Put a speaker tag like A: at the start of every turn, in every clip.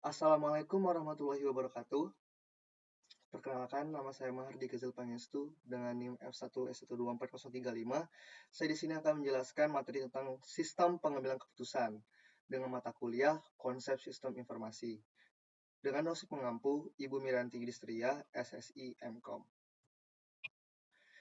A: Assalamualaikum warahmatullahi wabarakatuh. Perkenalkan, nama saya Mahardi Ghazal Pangestu dengan NIM F1S1240035. Saya di sini akan menjelaskan materi tentang sistem pengambilan keputusan dengan mata kuliah Konsep Sistem Informasi dengan dosen pengampu Ibu Miranti Distria, SSI MKOM.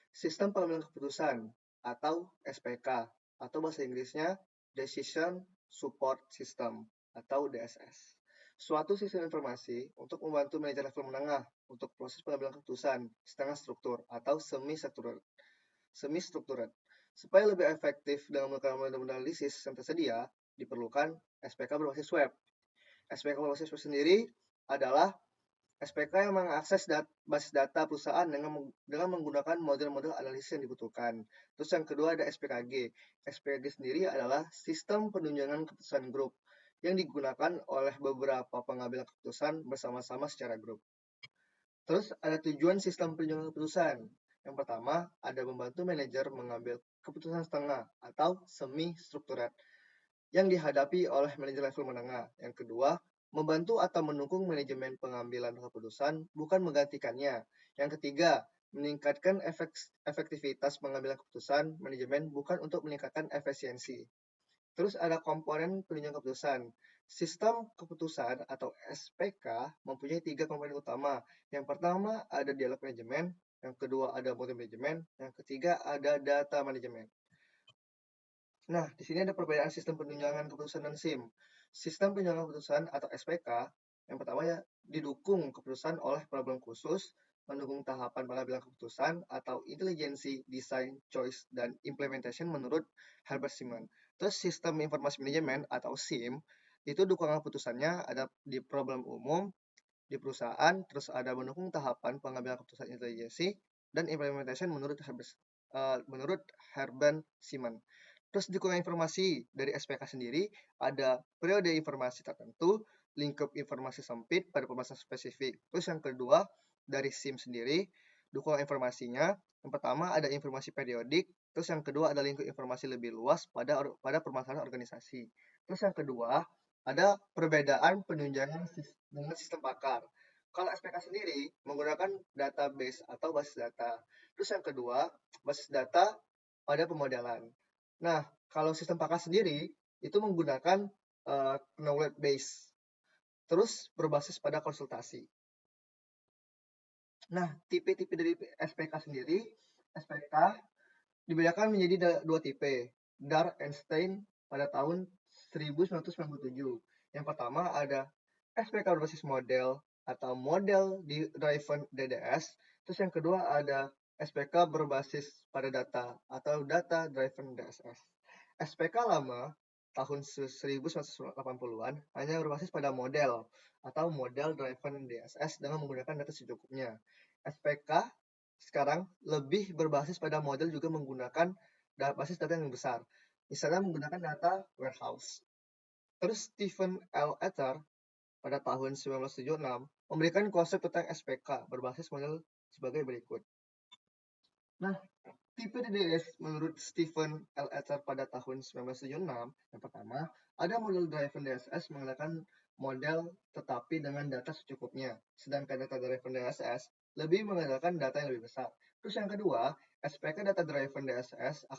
A: Sistem pengambilan keputusan atau SPK atau bahasa Inggrisnya Decision Support System atau DSS. Suatu sistem informasi untuk membantu manajer level menengah untuk proses pengambilan keputusan setengah struktur atau semi-struktured. Supaya lebih efektif dalam melakukan model analisis yang tersedia, diperlukan SPK berbasis web. SPK berbasis web sendiri adalah SPK yang mengakses basis data perusahaan dengan menggunakan model-model analisis yang dibutuhkan. Terus yang kedua ada SPKG. SPKG sendiri adalah sistem penunjangan keputusan grup yang digunakan oleh beberapa pengambil keputusan bersama-sama secara grup. Terus ada tujuan sistem penunjangan keputusan. Yang pertama, ada membantu manajer mengambil keputusan setengah atau semi-struktured yang dihadapi oleh manajer level menengah. Yang kedua, membantu atau mendukung manajemen pengambilan keputusan, bukan menggantikannya. Yang ketiga, meningkatkan efektivitas pengambilan keputusan manajemen, bukan untuk meningkatkan efisiensi. Terus ada komponen penunjang keputusan. Sistem keputusan atau SPK mempunyai 3 komponen utama. Yang pertama ada dialog manajemen, yang kedua ada model manajemen, yang ketiga ada data manajemen. Nah, di sini ada perbedaan sistem penunjangan keputusan dan SIM. Sistem penunjangan keputusan atau SPK, yang pertama ya, didukung keputusan oleh problem khusus, mendukung tahapan pengambilan keputusan atau intelijensi, design, choice, dan implementation menurut Herbert Simon. Terus sistem informasi manajemen atau SIM, itu dukungan keputusannya ada di problem umum, di perusahaan, terus ada mendukung tahapan pengambilan keputusan intelijensi, dan implementation menurut Herbert Simon. Terus dukungan informasi dari SPK sendiri ada periode informasi tertentu, lingkup informasi sempit pada permasalahan spesifik. Terus yang kedua dari SIM sendiri, dukungan informasinya yang pertama ada informasi periodik, terus yang kedua ada lingkup informasi lebih luas pada permasalahan organisasi. Terus yang kedua ada perbedaan penunjangan dengan sistem pakar. Kalau SPK sendiri menggunakan database atau basis data. Terus yang kedua, basis data pada pemodelan. Nah, kalau sistem pakar sendiri itu menggunakan knowledge base, terus berbasis pada konsultasi. Nah, tipe-tipe dari SPK sendiri, SPK dibedakan menjadi dua tipe, Dar and Stein pada tahun 1997. Yang pertama ada SPK berbasis model atau model driven DDS, terus yang kedua ada SPK berbasis pada data atau data driven DSS. SPK lama tahun 1980-an hanya berbasis pada model atau model driven DSS dengan menggunakan data secukupnya. SPK sekarang lebih berbasis pada model juga menggunakan basis data yang besar. Misalnya menggunakan data warehouse. Terus Stephen L. Ether pada tahun 1976 memberikan konsep tentang SPK berbasis model sebagai berikut. Nah, tipe DDS menurut Stephen L. Ether pada tahun 1976, yang pertama, ada model driven DSS menggunakan model tetapi dengan data secukupnya, sedangkan data driven DSS lebih mengandalkan data yang lebih besar. Terus yang kedua, SPK data driven DSS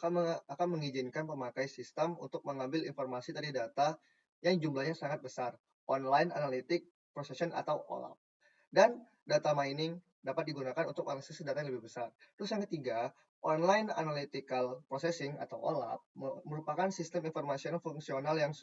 A: akan mengizinkan pemakai sistem untuk mengambil informasi dari data yang jumlahnya sangat besar, online analytic processing atau OLAP. Dan data mining dapat digunakan untuk analisis data yang lebih besar. Terus yang ketiga, online analytical processing atau OLAP merupakan sistem informasi fungsional yang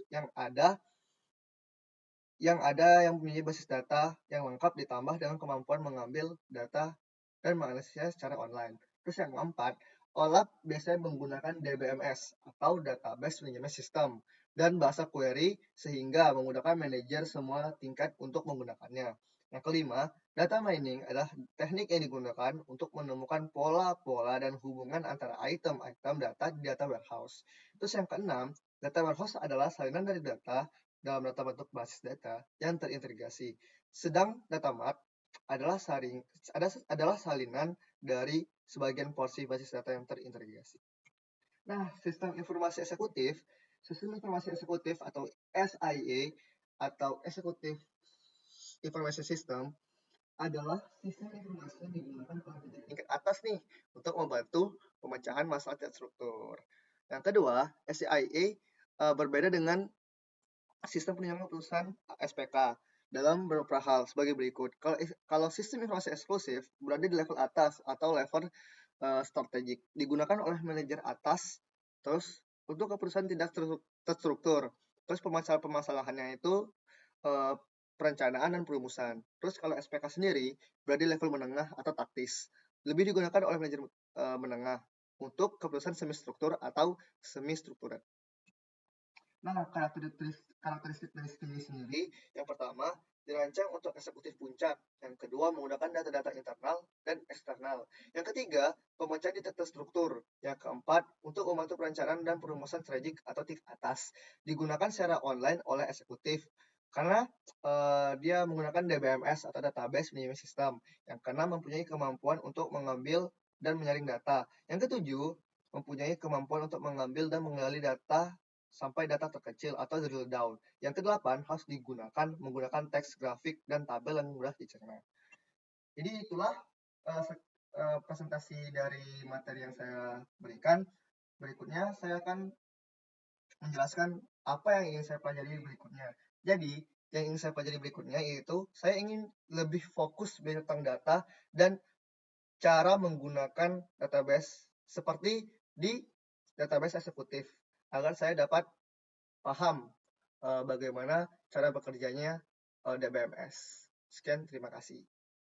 A: mempunyai basis data yang lengkap ditambah dengan kemampuan mengambil data dan menganalisisnya secara online. Terus yang keempat, OLAP biasanya menggunakan DBMS atau Database Management System dan bahasa query sehingga memudahkan manajer semua tingkat untuk menggunakannya. Yang kelima, data mining adalah teknik yang digunakan untuk menemukan pola-pola dan hubungan antara item-item data di data warehouse. Terus yang keenam, data warehouse adalah salinan dari data dalam data bentuk basis data yang terintegrasi. Sedang data mart adalah salinan dari sebagian porsi basis data yang terintegrasi. Nah, sistem informasi eksekutif atau SIA atau Executive Information System adalah sistem informasi yang digunakan oleh tingkat atas nih untuk membantu pemecahan masalah terstruktur. Yang kedua, SCIA berbeda dengan sistem penyampaian keputusan SPK dalam beberapa hal sebagai berikut. Kalau sistem informasi eksklusif berada di level atas atau level strategik, digunakan oleh manajer atas, terus untuk keputusan tidak terstruktur. Terus permasalahannya itu perencanaan dan perumusan. Terus kalau SPK sendiri berada di level menengah atau taktis, lebih digunakan oleh manajer menengah untuk keputusan semi struktur atau semi struktural. Nah, karakteristik dari ini sendiri, yang pertama, dirancang untuk eksekutif puncak. Yang kedua, menggunakan data-data internal dan eksternal. Yang ketiga, pemecahan di terstruktur. Yang keempat, untuk membantu perencanaan dan perumusan strategik atau tingkat atas. Digunakan secara online oleh eksekutif. Karena dia menggunakan DBMS atau Database Management System. Yang keenam, mempunyai kemampuan untuk mengambil dan menyaring data. Yang ketujuh, mempunyai kemampuan untuk mengambil dan mengenali data sampai data terkecil atau drill down. Yang kedelapan, harus menggunakan teks, grafik, dan tabel yang mudah dicerna. Jadi itulah presentasi dari materi yang saya berikan. Berikutnya saya akan menjelaskan apa yang ingin saya pelajari berikutnya. Jadi, yang ingin saya pelajari berikutnya yaitu saya ingin lebih fokus tentang data dan cara menggunakan database seperti di database eksekutif agar saya dapat paham bagaimana cara bekerjanya DBMS. Sekian, terima kasih.